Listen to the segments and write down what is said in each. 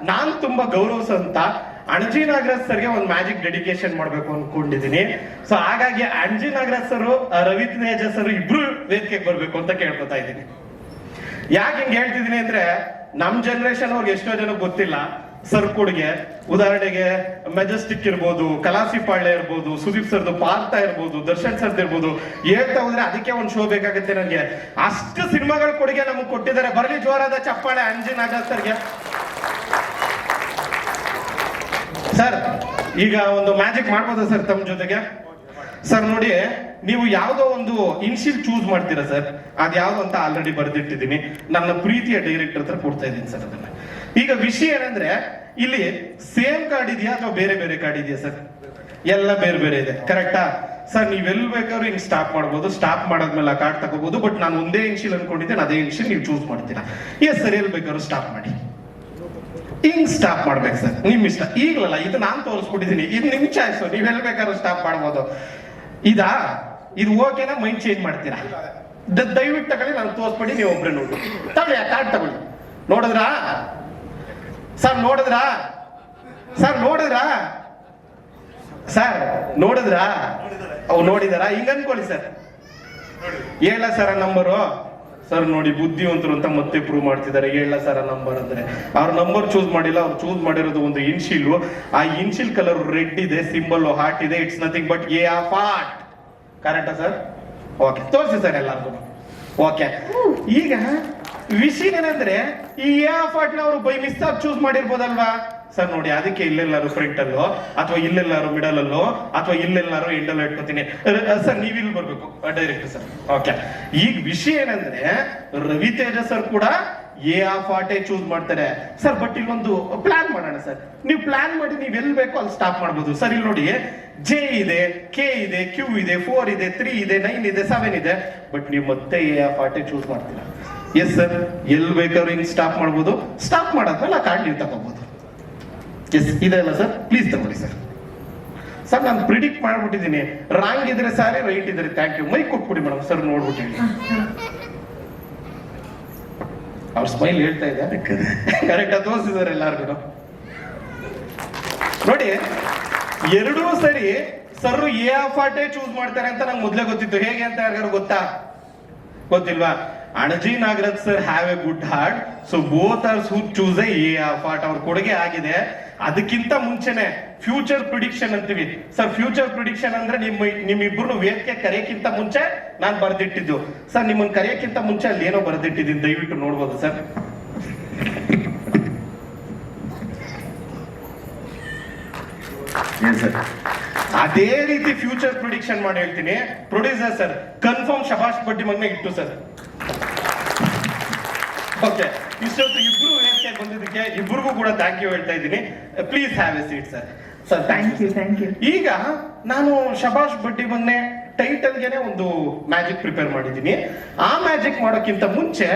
ನಾನ್ ತುಂಬಾ ಗೌರವಿಸಂತ ಅಣಜಿ ನಾಗರಾಜ್ ಸರ್ಗೆ ಒಂದು ಮ್ಯಾಜಿಕ್ ಡೆಡಿಕೇಶನ್ ಮಾಡ್ಬೇಕು ಅನ್ಕೊಂಡಿದೀನಿ. ಸೊ ಹಾಗಾಗಿ ಅಣಜಿ ನಾಗರಾಜ್ ಸರ್, ರವಿ ತೇಜ ಸರ್ ಇಬ್ರು ವೇದಿಕೆಗೆ ಬರ್ಬೇಕು ಅಂತ ಕೇಳ್ಕೊತಾ ಇದ್ದೀನಿ. ಯಾಕೆ ಹಿಂಗ್ ಹೇಳ್ತಿದೀನಿ ಅಂದ್ರೆ ನಮ್ ಜನರೇಷನ್ ಅವ್ರಿಗೆ ಎಷ್ಟೋ ಜನ ಗೊತ್ತಿಲ್ಲ ಸರ್ ಕೊಡುಗೆ. ಉದಾಹರಣೆಗೆ ಮೆಜೆಸ್ಟಿಕ್ ಇರ್ಬೋದು, ಕಲಾಸಿಪಾಳ್ಯ ಇರ್ಬೋದು, ಸುದೀಪ್ ಸರ್ದು ಪಾರ್ಥ ಇರ್ಬೋದು, ದರ್ಶನ್ ಸರ್ದು ಇರ್ಬೋದು, ಹೇಳ್ತಾ ಹೋದ್ರೆ ಅದಕ್ಕೆ ಒಂದು ಶೋ ಬೇಕಾಗುತ್ತೆ ನನಗೆ. ಅಷ್ಟು ಸಿನಿಮಾಗಳ ಕೊಡುಗೆ ನಮಗೆ ಕೊಟ್ಟಿದ್ದಾರೆ. ಬರಲಿ ಜೋರಾದ ಚಪ್ಪಾಳೆ ಅಣಜಿ ನಾಗರಾಜ್ ಸರ್ಗೆ. ಸರ್ ಈಗ ಒಂದು ಮ್ಯಾಜಿಕ್ ಮಾಡ್ಬೋದಾ ಸರ್ ತಮ್ಮ ಜೊತೆಗೆ? ಸರ್ ನೋಡಿ, ನೀವು ಯಾವ್ದೋ ಒಂದು ಇನ್ಶಿಲ್ ಚೂಸ್ ಮಾಡ್ತೀರಾ ಸರ್, ಅದ್ ಯಾವ್ದು ಅಂತ ಆಲ್ರೆಡಿ ಬರೆದಿಟ್ಟಿದ್ದೀನಿ. ನನ್ನ ಪ್ರೀತಿಯ ಡೈರೆಕ್ಟರ್ ಹತ್ರ ಕೊಡ್ತಾ ಇದ್ದೀನಿ ಸರ್ ಅದನ್ನ. ಈಗ ವಿಷಯ ಏನಂದ್ರೆ, ಇಲ್ಲಿ ಸೇಮ್ ಕಾರ್ಡ್ ಇದೆಯಾ ಅಥವಾ ಬೇರೆ ಬೇರೆ ಕಾರ್ಡ್ ಇದೆಯಾ ಸರ್? ಎಲ್ಲ ಬೇರೆ ಬೇರೆ ಇದೆ, ಕರೆಕ್ಟಾ ಸರ್? ನೀವೆಲ್ ಬೇಕಾದ್ರೂ ಹಿಂಗ್ ಸ್ಟಾಪ್ ಮಾಡ್ಬೋದು. ಸ್ಟಾಪ್ ಮಾಡಾದ್ಮೇಲೆ ಆ ಕಾರ್ಡ್ ತಗೋಬಹುದು. ಬಟ್ ನಾನು ಒಂದೇ ಇನ್ಶಿಲ್ ಅನ್ಕೊಂಡಿದ್ದೇನೆ, ಅದೇ ಇನ್ಶಿಲ್ ನೀವು ಚೂಸ್ ಮಾಡ್ತೀರಾ. ಎಸ್ ಸರ್, ಎಲ್ಲಿ ಬೇಕಾದ್ರೂ ಸ್ಟಾಪ್ ಮಾಡಿ. ಹಿಂಗ್ ಸ್ಟಾಪ್ ಮಾಡ್ಬೇಕು ಸರ್, ನಿಮ್ ಇಷ್ಟ. ಈಗಲಲ್ಲ, ಇದು ನಾನ್ ತೋರಿಸ್ಬಿಟ್ಟಿದ್ದೀನಿ, ಇದು ನಿಮ್ ಚಾಯ್ಸ್. ನೀವೆಲ್ಲ ಬೇಕಾದ್ರೂ ಸ್ಟಾಪ್ ಮಾಡ್ಬೋದು. ಇದು ಓಕೆನಾ? ಮೈಂಡ್ ಚೇಂಜ್ ಮಾಡ್ತೀರಾ? ದಯವಿಟ್ಟು ತಗೊಳ್ಳಿ, ನಾನು ತೋರಿಸ್ಬಿಡಿ, ನೀವು ಒಬ್ರೆ ನೋಡಿ. ತಗೊಳ್ಳಿ, ಆ ಕಾರ್ಡ್ ತಗೊಳ್ಳಿ. ನೋಡಿದ್ರಾ ಸರ್? ನೋಡಿದ್ರಾ ಸರ್? ನೋಡಿದ್ರಾ ಸರ್? ನೋಡಿದ್ರಾ? ಅವು ನೋಡಿದಾರಾ? ಹಿಂಗ ಅನ್ಕೊಳ್ಳಿ ಸರ್. ಹೇಳ ಸರ್ ನಂಬರು. ಸರ್ ನೋಡಿ, ಬುದ್ಧಿವಂತರು ಅಂತ ಮತ್ತೆ ಪ್ರೂವ್ ಮಾಡ್ತಿದ್ದಾರೆ. ಹೇಳ ಸರ್ ನಂಬರ್ ಅಂದ್ರೆ ಅವ್ರ ನಂಬರ್ ಚೂಸ್ ಮಾಡಿಲ್ಲ. ಅವ್ರು ಚೂಸ್ ಮಾಡಿರೋದು ಒಂದು ಇನ್ಶಿಲ್. ಆ ಇನ್ಶಿಲ್ ಕಲರ್ ರೆಡ್ ಇದೆ, ಸಿಂಬಲ್ ಹಾರ್ಟ್ ಇದೆ. It's nothing but A of heart. ಕರೆಕ್ಟಾ ಸರ್? ಓಕೆ, ತೋರಿಸಿ ಸರ್ ಎಲ್ಲರಿಗೂ. ಓಕೆ, ಈಗ ವಿಷಯ ಏನಂದ್ರೆ, ಈ ಎ ಆಫ್ ಹಾರ್ಟ್ ನ ಅವರು ಬೈ ಮಿಸ್ಟಾಕ್ ಚೂಸ್ ಮಾಡಿರ್ಬೋದಲ್ವಾ ಸರ್? ನೋಡಿ, ಅದಕ್ಕೆ ಇಲ್ಲೆಲ್ಲಾರು ಫ್ರಂಟ್ ಅಲ್ಲೋ ಅಥವಾ ಇಲ್ಲೆಲ್ಲಾರು ಮಿಡಲ್ ಅಲ್ಲೋ ಅಥವಾ ಇಲ್ಲೆಲ್ಲಾರು ಎಂಡಲ್ಲೋ ಇಟ್ಕೋತೀನಿ ಸರ್. ನೀವು ಇಲ್ಲಿ ಬರ್ಬೇಕು ಡೈರೆಕ್ಟ್ ಸರ್. ಓಕೆ, ಈಗ ವಿಷಯ ಏನಂದ್ರೆ, ರವಿ ತೇಜ ಸರ್ ಕೂಡ ಎ ಆಫ್ ಹಾರ್ಟೇ ಚೂಸ್ ಮಾಡ್ತಾರೆ ಸರ್. ಬಟ್ ಇಲ್ಲೊಂದು ಪ್ಲಾನ್ ಮಾಡೋಣ ಸರ್. ನೀವು ಪ್ಲಾನ್ ಮಾಡಿ ನೀವು ಎಲ್ಲಿ ಬೇಕೋ ಅಲ್ಲಿ ಸ್ಟಾಪ್ ಮಾಡ್ಬೋದು ಸರ್. ಇಲ್ಲಿ ನೋಡಿ, ಜೆ ಇದೆ, ಕೆ ಇದೆ, ಕ್ಯೂ ಇದೆ, 4 ಇದೆ, 3 ಇದೆ, 9 ಇದೆ, 7 ಇದೆ. ಬಟ್ ನೀವು ಮತ್ತೆ ಎ ಆಫ್ ಹಾರ್ಟೇ ಚೂಸ್ ಮಾಡ್ತೀರಾ. ಎಸ್ ಸರ್, ಎಲ್ಲಿ ಬೇಕಾದ್ರೂ ಹಿಂಗ್ ಸ್ಟಾಪ್ ಮಾಡ್ಬೋದು. ಸ್ಟಾಪ್ ಮಾಡಾದ್ಮೇಲೆ ಆ ಕಾರ್ಡ್ ನೀವು ತಗೋಬಹುದು. ಎಸ್, ಇದೆಲ್ಲ ಸರ್, ಪ್ಲೀಸ್ ತಗೊಳ್ಳಿ ಸರ್. ಸರ್ ನಾನು ಪ್ರಿಡಿಕ್ಟ್ ಮಾಡ್ಬಿಟ್ಟಿದ್ದೀನಿ. ರಾಂಗ್ ಇದ್ರೆ ಸಾರಿ, ರೈಟ್ ಇದ್ರೆ ಥ್ಯಾಂಕ್ ಯು. ಮೈಕ್ ಕೊಟ್ಬಿಡಿ ಮೇಡಮ್ ಸರ್, ನೋಡ್ಬಿಟ್ಟು ಹೇಳಿ. ಅವ್ರ ಸ್ಮೈಲ್ ಹೇಳ್ತಾ ಇದೆ, ಕರೆಕ್ಟ್ ಆಗಿ ತೋರಿಸಿದಾರೆ ಎಲ್ಲಾರ್ಗು. ನೋಡಿ, ಎರಡೂ ಸರಿ ಸರ್ ಎ ಆಫ್ ಹಾರ್ಟೇ ಚೂಸ್ ಮಾಡ್ತಾರೆ ಅಂತ ನಂಗೆ ಮೊದ್ಲೇ ಗೊತ್ತಿತ್ತು. ಹೇಗೆ ಅಂತ ಯಾರಿಗಾರು ಗೊತ್ತಿಲ್ವಾ? Anaji Nagaraj sir have A good heart, so both are who choose A of heart. ಅವ್ರ ಕೊಡುಗೆ ಆಗಿದೆ. ಅದಕ್ಕಿಂತ ಮುಂಚೆನೆ ಫ್ಯೂಚರ್ ಪ್ರಿಡಿಕ್ಷನ್ ಅಂತೀವಿ ಸರ್. ಫ್ಯೂಚರ್ ಪ್ರಿಡಿಕ್ಷನ್ ಅಂದ್ರೆ ನಿಮ್ಮಿಬ್ಬರು ವೇದಿಕೆ ಕರೆಯಕ್ಕಿಂತ ಮುಂಚೆ ನಾನು ಬರ್ದಿಟ್ಟಿದ್ದು ಸರ್. ನಿಮ್ಮನ್ನ ಕರೆಯಕ್ಕಿಂತ ಮುಂಚೆ ಅಲ್ಲಿ ಏನೋ ಬರ್ದಿಟ್ಟಿದ್ದೀನಿ, ದಯವಿಟ್ಟು ನೋಡ್ಬೋದು ಸರ್. ಅದೇ ರೀತಿ ಫ್ಯೂಚರ್ ಪ್ರಿಡಿಕ್ಷನ್ ಮಾಡಿ ಹೇಳ್ತೀನಿ. ಪ್ರೊಡ್ಯೂಸರ್ ಸರ್ ಕನ್ಫರ್ಮ್ ಶಬಾಷ್ ಬಡ್ಡಿ ಮಗ್ನೆ ಇಟ್ಟು ಸರ್. ಓಕೆ, ಇಷ್ಟೊತ್ತು ಇಬ್ರು ವೇದಿಕೆ ಬಂದಿದ್ದಕ್ಕೆ ಇಬ್ರಿಗೂ ಕೂಡ ಥ್ಯಾಂಕ್ ಯು ಹೇಳ್ತಾ ಇದ್ದೀನಿ. Please have a seat sir. Sir thank you. ಈಗ ನಾನು ಶಬಾಷ್ ಬಡ್ಡಿ ಮಗ್ನೆ ಟೈಟಲ್ಗೆನೆ ಒಂದು ಮ್ಯಾಜಿಕ್ ಪ್ರಿಪೇರ್ ಮಾಡಿದ್ದೀನಿ. ಆ ಮ್ಯಾಜಿಕ್ ಮಾಡೋಕ್ಕಿಂತ ಮುಂಚೆ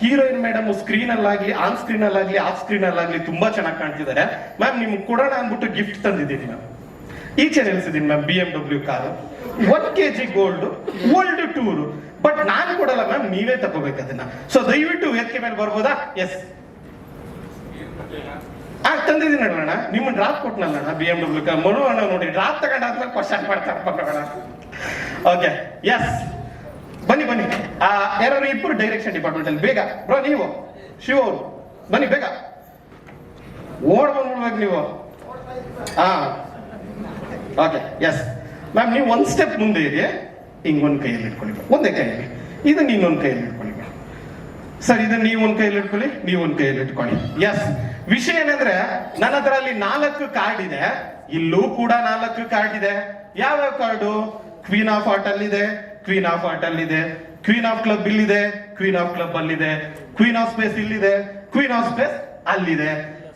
ಹೀರೋಯಿನ್ ಮೇಡಮ್ ಸ್ಕ್ರೀನ್ ಅಲ್ಲಾಗ್ಲಿ, ಆನ್ ಸ್ಕ್ರೀನ್ ಅಲ್ಲಾಗ್ಲಿ, ಆಫ್ ಸ್ಕ್ರೀನ್ ಅಲ್ಲಾಗ್ಲಿ ತುಂಬಾ ಚೆನ್ನಾಗಿ ಕಾಣ್ತಿದ್ದಾರೆ. ಮ್ಯಾಮ್ ನಿಮ್ಗೆ ಕೊಡೋಣ ಅಂದ್ಬಿಟ್ಟು ಗಿಫ್ಟ್ ತಂದಿದ್ದೀನಿ ಮ್ಯಾಮ್. ಈಚೆ ನಿಲ್ಸಿದ್ದೀನಿ ma'am, BMW car, 1 kg gold, old tour. But ನಾನು ಕೊಡಲ್ಲ ಮ್ಯಾಮ್, ನೀವೇ ತಗೋಬೇಕು ಅದನ್ನ. ಸೊ ದಯವಿಟ್ಟು ವೇದಿಕೆ ಮೇಲೆ ಬರ್ಬೋದಾ? ಎಸ್, ತಂದಿದ್ದೀನಿ ನೋಡೋಣ. ನಿಮ್ಮನ್ನ ಡ್ರಾಪ್ ಕೊಟ್ನಲ್ಲ BMW ಕಾರ್. ಮನೋಣ ನೋಡಿ, ಡ್ರಾಪ್ ತಗೊಂಡಾದ್ಮೇಲೆ ಕ್ವಶನ್ ಮಾಡ್ತಾರೆ. ಓಕೆ, ಎಸ್, ಬನ್ನಿ. ಯಾರು ಇಬ್ಬರು ಡೈರೆಕ್ಷನ್ ಡಿಪಾರ್ಟ್ಮೆಂಟ್ ಅಲ್ಲಿ ಬೇಗ ಬ್ರೋ, ನೀವು ಶಿವ ಅವರು ಬನ್ನಿ ಬೇಗ. ಓಡ್ ಬಂದ್ಬಿಡ್ಬೇಕು ನೀವು. ಹಾ, ಓಕೆ, ಎಸ್ ಮ್ಯಾಮ್. ನೀವು ಒಂದ್ ಸ್ಟೆಪ್ ಮುಂದೆ ಇದೆ, ಹಿಂಗ್ ಒಂದ್ ಕೈಯಲ್ಲಿ ಇಟ್ಕೊಳ್ಳಿ, ಒಂದೇ ಕೈಯಲ್ಲಿ. ಇದನ್ನ ಇನ್ನೊಂದ್ ಕೈಯಲ್ಲಿ ಇಟ್ಕೊಳ್ಳಿ ಸರ್. ಇದನ್ನ ನೀವು ಒಂದ್ ಕೈಯಲ್ಲಿ ಇಟ್ಕೊಳ್ಳಿ, ನೀವು ಒಂದ್ ಕೈಯಲ್ಲಿ ಇಟ್ಕೊಳ್ಳಿ. ಎಸ್, ವಿಷಯ ಏನಂದ್ರೆ, ನನ್ನ ಹತ್ರ ಅಲ್ಲಿ 4 ಕಾರ್ಡ್ ಇದೆ. ಇಲ್ಲೂ ಕೂಡ 4 ಕಾರ್ಡ್ ಇದೆ. ಯಾವ್ಯಾವ ಕಾರ್ಡು? ಕ್ವೀನ್ ಆಫ್ ಹಾರ್ಟ್ ಅಲ್ಲಿದೆ, ಕ್ವೀನ್ ಆಫ್ ಹಾರ್ಟ್ ಅಲ್ಲಿದೆ, ಕ್ವೀನ್ ಆಫ್ ಕ್ಲಬ್ ಇಲ್ಲಿದೆ, ಕ್ವೀನ್ ಆಫ್ ಕ್ಲಬ್ ಅಲ್ಲಿದೆ, ಕ್ವೀನ್ ಆಫ್ ಸ್ಪೇಸ್ ಇಲ್ಲಿದೆ, ಕ್ವೀನ್ ಆಫ್ ಸ್ಪೇಸ್ ಅಲ್ಲಿದೆ,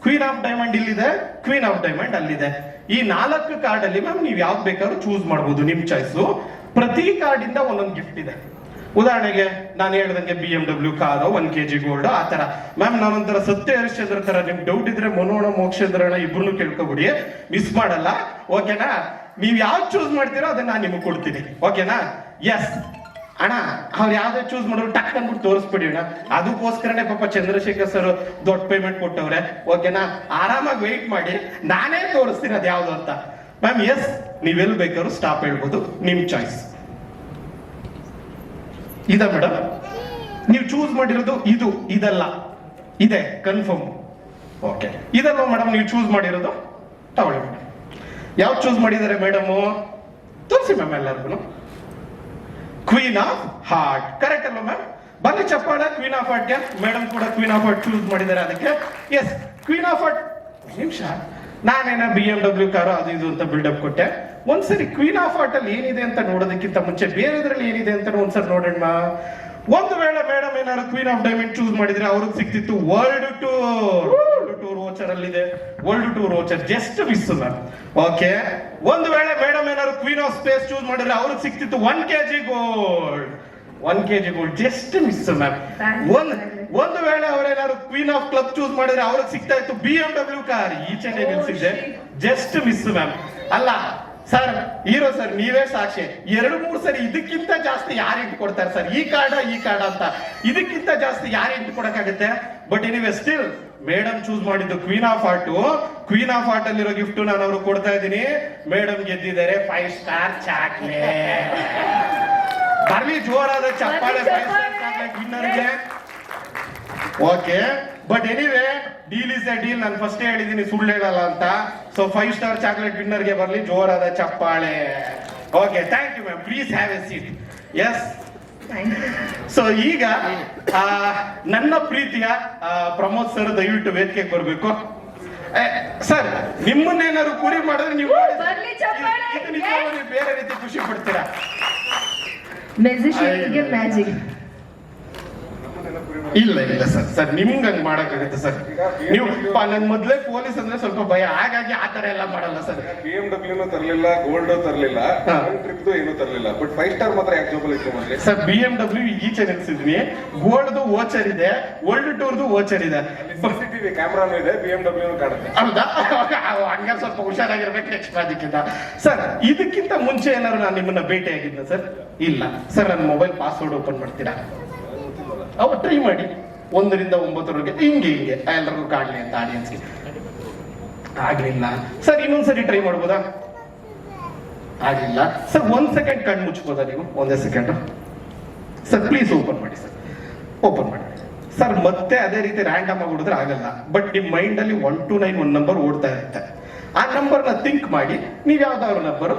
ಕ್ವೀನ್ ಆಫ್ ಡೈಮಂಡ್ ಇಲ್ಲಿದೆ, ಕ್ವೀನ್ ಆಫ್ ಡೈಮಂಡ್ ಅಲ್ಲಿದೆ. ಈ 4 ಕಾರ್ಡ್ ಅಲ್ಲಿ ಮ್ಯಾಮ್ ನೀವು ಯಾವ್ದು ಬೇಕಾದ್ರೂ ಚೂಸ್ ಮಾಡ್ಬೋದು, ನಿಮ್ ಚಾಯ್ಸು. ಪ್ರತಿ ಕಾರ್ಡ್ ಇಂದ ಒಂದೊಂದು ಗಿಫ್ಟ್ ಇದೆ. ಉದಾಹರಣೆಗೆ ನಾನು ಹೇಳ್ದಂಗೆ BMW ಕಾರು, 1 kg ಗೋಲ್ಡ್, ಆ ತರ. ಮ್ಯಾಮ್ ನಾನೊಂಥರ ಸತ್ಯ ಹರಿಶ್ಚಂದ್ರ ತರ. ನಿಮ್ ಡೌಟ್ ಇದ್ರೆ ಮನೋಣ ಮೋಕ್ಷೇಂದ್ರಣ ಇಬ್ರು ಕೇಳ್ಕೊಬಿಡಿ, ಮಿಸ್ ಮಾಡಲ್ಲ. ಓಕೆನಾ? ನೀವ್ ಯಾವ್ದು ಚೂಸ್ ಮಾಡ್ತೀರೋ ಅದನ್ನ ನಾನು ನಿಮಗೆ ಕೊಡ್ತೀನಿ. ಓಕೆನಾ? ಎಸ್, ಅಣ್ಣ ಅವ್ರು ಯಾವ್ದೇ ಚೂಸ್ ಮಾಡೋರು ಟಕ್ ಅಂದ್ಬಿಟ್ಟು ತೋರಿಸ್ಬಿಡಿ ಅಣ್ಣ. ಅದಕ್ಕೋಸ್ಕರನೇ ಪಾಪ ಚಂದ್ರಶೇಖರ್ ಸರ್ ದೊಡ್ಡ ಪೇಮೆಂಟ್ ಕೊಟ್ಟವ್ರೆ. ಓಕೆನಾ, ಆರಾಮಾಗಿ ವೆಯ್ಟ್ ಮಾಡಿ, ನಾನೇ ತೋರಿಸ್ತೀನಿ ಅದು ಯಾವ್ದು ಅಂತ. ಮ್ಯಾಮ್ ಎಸ್, ನೀವೆಲ್ಲಿ ಬೇಕಾದ್ರೂ ಸ್ಟಾಪ್ ಹೇಳ್ಬೋದು, ನಿಮ್ ಚಾಯ್ಸ್. ಇದ ಮೇಡಮ್ ನೀವು ಚೂಸ್ ಮಾಡಿರೋದು ಇದು, ಇದಲ್ಲ, ಇದೆ ಕನ್ಫರ್ಮ್. ಓಕೆ, ಇದಲ್ವ ಮೇಡಮ್ ನೀವು ಚೂಸ್ ಮಾಡಿರೋದು? ತಗೊಳ್ಳಿ ಮೇಡಮ್. ಯಾವ್ದು ಚೂಸ್ ಮಾಡಿದ್ದಾರೆ ಮೇಡಮ್? ತೋರಿಸಿ ಮ್ಯಾಮ್ ಎಲ್ಲರಿಗೂ. ಕ್ವೀನ್ ಆಫ್ ಹಾರ್ಟ್, ಕರೆಕ್ಟ್ ಅಲ್ವಾ ಮ್ಯಾಮ್? ಬನ್ನಿ ಚಪ್ಪಾಳೆ ಕ್ವೀನ್ ಆಫ್ ಹಾರ್ಟ್ಗೆ. ಮೇಡಮ್ ಕೂಡ ಕ್ವೀನ್ ಆಫ್ ಹಾರ್ಟ್ ಚೂಸ್ ಮಾಡಿದ್ದಾರೆ. ಅದಕ್ಕೆ ಎಸ್, ಕ್ವೀನ್ ಆಫ್ ಹಾರ್ಟ್. ನಿಮಿಷ, ನಾನೇನ BMW ಕಾರು ಅದು ಇದು ಅಂತ ಬಿಲ್ಡಪ್ ಕೊಟ್ಟೆ. ಒಂದ್ಸರಿ ಕ್ವೀನ್ ಆಫ್ ಹಾರ್ಟ್ ಅಲ್ಲಿ ಏನಿದೆ ಅಂತ ನೋಡೋದಕ್ಕಿಂತ ಮುಂಚೆ ಬೇರೆದ್ರಲ್ಲಿ ಏನಿದೆ ಅಂತ ಒಂದ್ಸರಿ ನೋಡೋಣ. ಒಂದು ವೇಳೆ ಮೇಡಮ್ ಏನಾದ್ರು ಕ್ವೀನ್ ಆಫ್ ಡೈಮಂಡ್ ಚೂಸ್ ಮಾಡಿದ್ರೆ ಅವ್ರಿಗೆ ಸಿಕ್ತಿತ್ತು ವರ್ಲ್ಡ್ ಟೂರ್ ವೋಚರ್ ಅಲ್ಲಿದೆ. World tour voucher just miss ma'am. Okay, ಒಂದು ವೇಳೆ ಮೇಡಮ್ ಏನಾದ್ರು ಕ್ವೀನ್ ಆಫ್ ಸ್ಪೇಸ್ ಚೂಸ್ ಮಾಡಿದ್ರೆ ಅವ್ರಿಗೆ ಸಿಕ್ತಿತ್ತು 1 kg gold. 1 kg gold just miss ma'am. ಒಂದು ವೇಳೆ ಅವರೇನಾದ್ರು ಕ್ವೀನ್ ಆಫ್ ಕ್ಲಬ್ ಚೂಸ್ ಮಾಡಿದ್ರೆ ಅವ್ರಿಗೆ ಸಿಗ್ತಾ ಇತ್ತು BMW ಕಾರ್. ಈಚೆನೆ ನಿಲ್ಸಿದೆ, ಜಸ್ಟ್ ಮಿಸ್ ಮ್ಯಾಮ್. ಅಲ್ಲ ಸರ್, ಹೀರೋ ಸರ್ ನೀವೇ ಸಾಕ್ಷಿ. 2-3 ಸರಿ ಇದಕ್ಕಿಂತ ಜಾಸ್ತಿ ಯಾರು ಇಂಟು ಕೊಡ್ತಾರೆ ಸರ್? ಈ ಕಾರ್ಡ ಅಂತ ಇದಕ್ಕಿಂತ ಜಾಸ್ತಿ ಯಾರು ಇಂಟು ಕೊಡಕ್ಕಾಗುತ್ತೆ? But anyway still madam choose ಮಾಡಿದ್ದು queen of heart. Queen of heart ಅಲ್ಲಿರೋ ಗಿಫ್ಟ್ ನಾನು ಅವ್ರಿಗೆ ಕೊಡ್ತಾ ಇದ್ದೀನಿ. ಮೇಡಮ್ ಗೆದ್ದಿದ್ದಾರೆ 5 ಸ್ಟಾರ್ ಚಾಕ್ಲೇಟ್. ಬರ್ಲಿ ಜೋರಾದ ಚಪ್ಪಾಳೆ 5 ಸ್ಟಾರ್ ಚಾಕ್ಲೇಟ್ ವಿನ್ನರ್ಗೆ. Okay, but anyway deal is a deal. ನಾನು ಫಸ್ಟ್ ಹೇಳಿದ್ದೀನಿ ಸುಳ್ಳು ಹೇಳಲ್ಲ ಅಂತ. ಸೊ 5 ಸ್ಟಾರ್ ಚಾಕ್ಲೇಟ್ ವಿನ್ನರ್ಗೆ ಬರ್ಲಿ ಜೋರಾದ ಚಪ್ಪಾಳೆ. Okay, thank you ma'am. Please have a seat. Yes, so ಈಗ ನನ್ನ ಪ್ರೀತಿಯ ಪ್ರಮೋದ್ ಸರ್ ದಯವಿಟ್ಟು ವೇದಿಕೆಗೆ ಬರಬೇಕು. ಸರ್, ನಿಮ್ಮನ್ನೇನಾದ್ರು ಕುರಿ ಮಾಡಿದ್ರೆ ನೀವು ಬೇರೆ ರೀತಿ ಖುಷಿ ಪಡ್ತೀರಾ? ಮ್ಯಾಜಿಕ್ ಇಲ್ಲ ಸರ್ ನಿಮ್ಗೆ ಹಂಗ್ ಮಾಡಕ್ಕಾಗುತ್ತೆ ಸರ್? ನೀವು ನನ್ ಮೊದ್ಲೇ ಪೊಲೀಸ್ ಅಂದ್ರೆ ಸ್ವಲ್ಪ ಭಯ, ಹಾಗಾಗಿ ಆತರ ಎಲ್ಲ ಮಾಡಲ್ಲ ಸರ್. BMW ತರ್ಲಿಲ್ಲ, ಗೋಲ್ಡ್ ತರ್ಲಿಲ್ಲ, ಟ್ರಿಪ್ ಏನು ತರ್ಲಿಲ್ಲ, ಬಟ್ 5 ಸ್ಟಾರ್ ಮಾತ್ರ ಯಾಕೆ ಜೋಬಲ್ ಇಟ್ಕೊಂಡ್ರಿ ಸರ್? BMW ಈಚೆ ನಿಲ್ಸಿದ್ವಿ, ಗೋಲ್ಡ್ದು ವೋಚರ್ ಇದೆ, ವರ್ಲ್ಡ್ ಟೂರ್ದು ವೋಚರ್ ಇದೆ, CCTV ಕ್ಯಾಮ್ರಾನು ಇದೆ, BMW ಕಾಣುತ್ತೆ. ಹೌದಾ? ಹಂಗ ಸ್ವಲ್ಪ ಹುಷಾರಾಗಿರ್ಬೇಕು ನೆಕ್ಸ್ಟ್ ಅದಕ್ಕಿಂತ. ಸರ್, ಇದಕ್ಕಿಂತ ಮುಂಚೆ ಏನಾದ್ರು ನಾನು ನಿಮ್ಮನ್ನ ಭೇಟಿ ಆಗಿದ್ನ ಸರ್? ಇಲ್ಲ ಸರ್. ನನ್ನ ಮೊಬೈಲ್ ಪಾಸ್ವರ್ಡ್ ಓಪನ್ ಮಾಡ್ತೀರಾ? ಅವ ಟ್ರೈ ಮಾಡಿ 1 ರಿಂದ 9 ಹಿಂಗೆ ಎಲ್ಲರಿಗೂ ಕಾಡ್ಲಿ ಅಂತ ಆಡಿಯನ್ಸ್ಗೆ. ಆಗ್ಲಿಲ್ಲ ಸರ್, ಇನ್ನೊಂದ್ಸರಿ ಟ್ರೈ ಮಾಡ್ಬೋದಾ? ಆಗಿಲ್ಲ ಸರ್. 1 ಸೆಕೆಂಡ್ ಕಣ್ಣು ಮುಚ್ಬೋದಾ ನೀವು? 1 ಸೆಕೆಂಡ್ ಸರ್, ಪ್ಲೀಸ್ ಓಪನ್ ಮಾಡಿ ಸರ್. ಓಪನ್ ಮಾಡಿ ಸರ್. ಮತ್ತೆ ಅದೇ ರೀತಿ ರ್ಯಾಂಡಮ್ ಆಗಿ ಹೊಡಿದ್ರೆ ಆಗಲ್ಲ. ಬಟ್ ನಿಮ್ ಮೈಂಡ್ ಅಲ್ಲಿ 1 to 9 ಒಂದು ನಂಬರ್ ಓಡ್ತಾ ಇರುತ್ತೆ. ಆ ನಂಬರ್ನ ಥಿಂಕ್ ಮಾಡಿ ನೀವು ಯಾವ್ದಾದ್ರು ನಂಬರು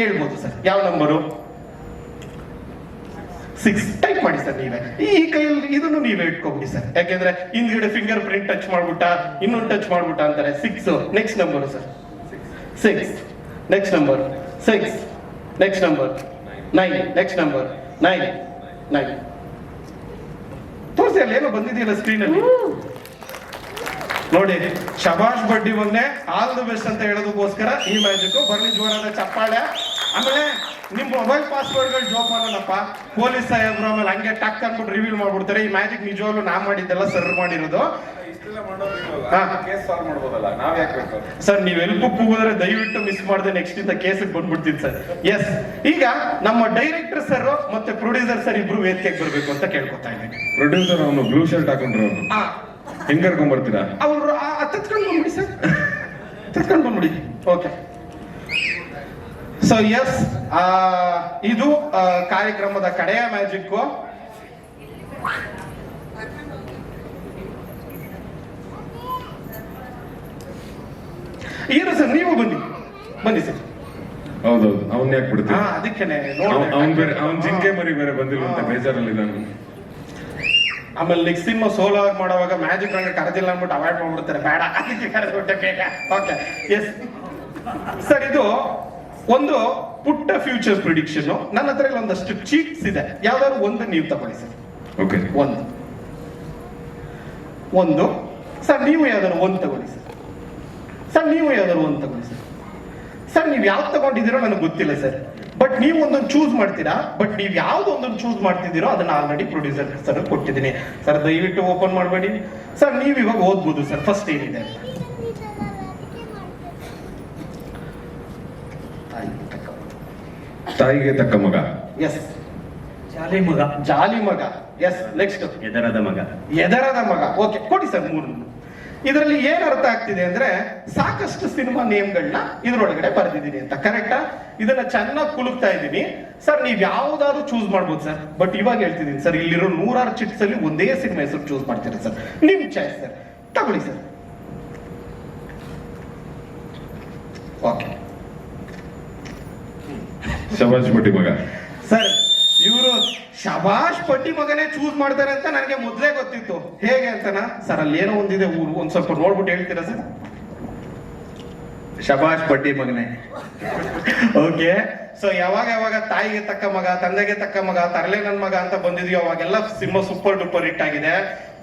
ಹೇಳ್ಬೋದು ಸರ್. ಯಾವ ನಂಬರು? 6 ಟೈಪ್ ಮಾಡಿ ಸರ್. ನೀವೇ ಈ ಕೈಯಲ್ಲಿ ಇದನ್ನು ನೀವೇ ಇಟ್ಕೊಬಿಡಿ ಸರ್. ಯಾಕೆಂದ್ರೆ ಹಿಂದ್ಗಡೆ ಫಿಂಗರ್ ಪ್ರಿಂಟ್ ಟಚ್ ಮಾಡ್ಬಿಟ್ಟ, ಇನ್ನೊಂದು ಟಚ್ ಮಾಡ್ಬಿಟ್ಟ ಅಂತಾರೆ. 6 next number sir. 6 next number. 6 next number. 9 next number. 9 ತೋರಿಸಿ, ಅಲ್ಲಿ ಏನೋ ಬಂದಿದೆಯಲ್ಲ ಸ್ಕ್ರೀನ್ ಅಲ್ಲಿ ನೋಡಿ. ಶಬಾಷ್ ಬಡ್ಡಿ ಮೊನ್ನೆ ಆಲ್ ದಿ ಬೆಸ್ಟ್ ಅಂತ ಹೇಳೋದಕ್ಕೋಸ್ಕರ ಈ ಮ್ಯಾಜಿಕ್ ಬರ್ಲಿ ಜೋರಾದ ಚಪ್ಪಾಳೆ. ಆಮೇಲೆ ನಿಮ್ ಮೊಬೈಲ್ ಪಾಸ್ವರ್ಡ್ಗಳು ಜೋಪಾನಪ್ಪ. ಪೊಲೀಸ್ ಸಾಹೇಬ್ರು ಆಮೇಲೆ ಹಂಗೆ ಟಕ್ ಅನ್ಬಿಟ್ಟು ರಿವೀಲ್ ಮಾಡ್ಬಿಡ್ತಾರೆ. ಈ ಮ್ಯಾಜಿಕ್ ನಿಜವಾಗ್ಲೂ ನಾ ಮಾಡಿದ್ದೆಲ್ಲ ಸರ್ ಮಾಡಿರೋದು. ಸರ್, ನೀವ್ ಎಲ್ಗೂ ಹೋದ್ರೆ ದಯವಿಟ್ಟು ಮಿಸ್ ಮಾಡದೆ ನೆಕ್ಸ್ಟ್ ಇಂದ ಕೇಸಿಗೆ ಬಂದ್ಬಿಡ್ತೀನಿ ಸರ್. ಎಸ್, ಈಗ ನಮ್ಮ ಡೈರೆಕ್ಟರ್ ಸರ್ ಮತ್ತೆ ಪ್ರೊಡ್ಯೂಸರ್ ಸರ್ ಇಬ್ರು ವೇದಿಕೆಗೆ ಬರ್ಬೇಕು ಅಂತ ಕೇಳ್ಕೊತಾ ಇದ್ದೀನಿ. ಪ್ರೊಡ್ಯೂಸರ್ ಅವನು ಬ್ಲೂ ಶರ್ಟ್ ಹಾಕೊಂಡ್ರು, ಹೆಂಗ್ ಕರ್ಕೊಂಡ್ ಬರ್ತೀರಾ? ಅವ್ರು ತತ್ಕೊಂಡು ಬಂದ್ಬಿಡಿ ಸರ್, ತತ್ಕೊಂಡು ಬಂದ್ಬಿಡಿ. ಓಕೆ, ಸೊ ಎಸ್, ಇದು ಕಾರ್ಯಕ್ರಮದ ಕಡೆಯ ಮ್ಯಾಜಿಕ್. ಏನು ಸರ್, ನೀವು ಬನ್ನಿ ಸರ್. ಹೌದೌದು, ಅವ್ನ್ ಯಾಕೆ ಬಿಡ್ತೀವಿ? ಅದಕ್ಕೇನೆ ಅವ್ನ್ ಜಿಂಕೆ ಮರಿ ಬೇರೆ ಬಂದಿಲ್ಲ ಅಂತ ಬೇಜಾರಲ್ಲಿ ನಾನು. ಆಮೇಲೆ ನೆಕ್ಸ್ಟ್ ಸಿನಿಮಾ ಸೋಲೋ ಆಗಿ ಮಾಡುವಾಗ ಮ್ಯಾಜಿಕ್ ನಂಗೆ ಕರೆದಿಲ್ಲ ಅಂದ್ಬಿಟ್ಟು ಅವಾಯ್ಡ್ ಮಾಡ್ಬಿಡ್ತಾರೆ. ಬೇಡ, ಅದಕ್ಕೆ ಕರೆದ್ಬಿಟ್ಟೆ ಬೇಗ. ಓಕೆ, ಎಸ್ ಸರ್, ಇದು ಒಂದು ಪುಟ್ಟ ಫ್ಯೂಚರ್ ಪ್ರಿಡಿಕ್ಷನ್. ನನ್ನ ಹತ್ರ ಇಲ್ಲಿ ಒಂದಷ್ಟು ಚೀಟ್ಸ್ ಇದೆ. ಯಾವ್ದಾದ್ರು ಒಂದು ನೀವು ತಗೊಳ್ಳಿ ಸರ್. ಓಕೆ, ಒಂದು ಸರ್, ನೀವು ಯಾವ್ದಾದ್ರು ಒಂದು ತಗೊಳ್ಳಿ ಸರ್. ಸರ್, ನೀವು ಯಾವ್ದಾದ್ರು ಒಂದು ತಗೊಳ್ಳಿ ಸರ್. ಸರ್, ನೀವು ಯಾವ್ದು ತಗೊಂಡಿದ್ದೀರೋ ನನಗೆ ಗೊತ್ತಿಲ್ಲ ಸರ್. ಬಟ್ ನೀವು ಒಂದೊಂದು ಚೂಸ್ ಮಾಡ್ತೀರಾ. ಬಟ್ ನೀವು ಯಾವ್ದು ಒಂದೊಂದು ಚೂಸ್ ಮಾಡ್ತಿದ್ದೀರೋ ಅದನ್ನ ಆಲ್ರೆಡಿ ಪ್ರೊಡ್ಯೂಸರ್ ಸರ್ ಕೊಟ್ಟಿದ್ದೀನಿ ಸರ್. ದಯವಿಟ್ಟು ಓಪನ್ ಮಾಡಬೇಡಿ ಸರ್. ನೀವು ಇವಾಗ ಓದ್ಬೋದು ಸರ್. ಫಸ್ಟ್ ಏನಿದೆ? ತಾಯಿಗೆ ತಕ್ಕ ಮಗ. ಎಸ್. ಜಾಲಿ ಮಗ. ಜಾಲಿ ಮಗ. ಎಸ್, ನೆಕ್ಸ್ಟ್ ಎದರದ ಮಗ. ಎದರದ ಮಗ. ಓಕೆ, ಕೊಡಿ ಸರ್ ಮೂರು. ಇದರಲ್ಲಿ ಏನ್ ಅರ್ಥ ಆಗ್ತಿದೆ ಅಂದ್ರೆ ಸಾಕಷ್ಟು ಸಿನಿಮಾ ನೇಮ್ಗಳನ್ನ ಇದ್ರೊಳಗಡೆ ಬರೆದಿದ್ದೀನಿ ಅಂತ. ಕರೆಕ್ಟಾ? ಇದನ್ನ ಚೆನ್ನಾಗಿ ಕುಲುಕ್ತಾ ಇದ್ದೀನಿ ಸರ್. ನೀವ್ ಯಾವ್ದಾದ್ರು ಚೂಸ್ ಮಾಡ್ಬೋದು ಸರ್, ಬಟ್ ಇವಾಗ ಹೇಳ್ತಿದ್ದೀನಿ ಸರ್, ಇಲ್ಲಿರೋ 100 ಚಿಟ್ಸ್ ಅಲ್ಲಿ ಒಂದೇ ಸಿನಿಮಾ ಹೆಸರು ಚೂಸ್ ಮಾಡ್ತೀರಾ ಸರ್. ನಿಮ್ ಚಾಯ್ಸ್ ಸರ್, ತಗೊಳ್ಳಿ ಸರ್. ಓಕೆ ಶಬಾಷ್ ಪಟ್ಟಿ ಮಗ. ಸರ್, ಇವರು ಶಬಾಷ್ ಪಟ್ಟಿ ಮಗನೇ ಚೂಸ್ ಮಾಡ್ತಾರೆ ಅಂತ ನನಗೆ ಮೊದಲೇ ಗೊತ್ತಿತ್ತು. ಹೇಗೆ ಅಂತನಾ ಸರ್? ಅಲ್ಲಿ ಏನೋ ಒಂದಿದೆ ಊರು, ಒಂದ್ ಸ್ವಲ್ಪ ನೋಡ್ಬಿಟ್ಟು ಹೇಳ್ತೀರಾ ಸರ್? ಶಬಾಷ್ ಪಟ್ಟಿ ಮಗನೇ. ಓಕೆ, ಸೊ ಯಾವಾಗ ಯಾವಾಗ ತಾಯಿಗೆ ತಕ್ಕ ಮಗ, ತಂದೆಗೆ ತಕ್ಕ ಮಗ, ತರಲೆ ನನ್ ಮಗ ಅಂತ ಬಂದಿದ್ಯೋ ಅವಾಗೆಲ್ಲ ಸಿನಿಮಾ ಸೂಪರ್ ಡೂಪರ್ ಹಿಟ್ ಆಗಿದೆ.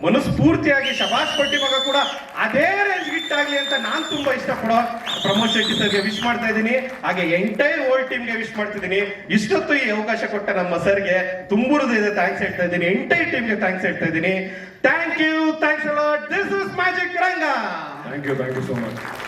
ಮನಸ್ಫೂರ್ತಿಯಾಗಿ ಶಬಾಷ್ ಪಟ್ಟಿ ಮಗ ಕೂಡ ಅದೇ ರೇಂಜ್ ಹಿಟ್ ಆಗ್ಲಿ ಅಂತ ನಾನ್ ತುಂಬಾ ಇಷ್ಟಪಡೋ ಪ್ರಮೋದ್ ಶೆಟ್ಟಿ ಸರ್ಗೆ ವಿಶ್ ಮಾಡ್ತಾ ಇದ್ದೀನಿ. ಹಾಗೆ ಎಂಟೈರ್ ಹೋಲ್ ಟೀಮ್ಗೆ ವಿಶ್ ಮಾಡ್ತಿದ್ದೀನಿ. ಇಷ್ಟೊತ್ತು ಈ ಅವಕಾಶ ಕೊಟ್ಟ ನಮ್ಮ ಸರ್ಗೆ ತುಂಬುರುದಿದೆ ಥ್ಯಾಂಕ್ಸ್ ಹೇಳ್ತಾ ಇದ್ದೀನಿ. ಎಂಟೈರ್ ಟೀಮ್ಗೆ ಥ್ಯಾಂಕ್ಸ್ ಹೇಳ್ತಾ ಇದ್ದೀನಿ. Thank you, thanks a lot. This is magic Ranga. Thank you so much.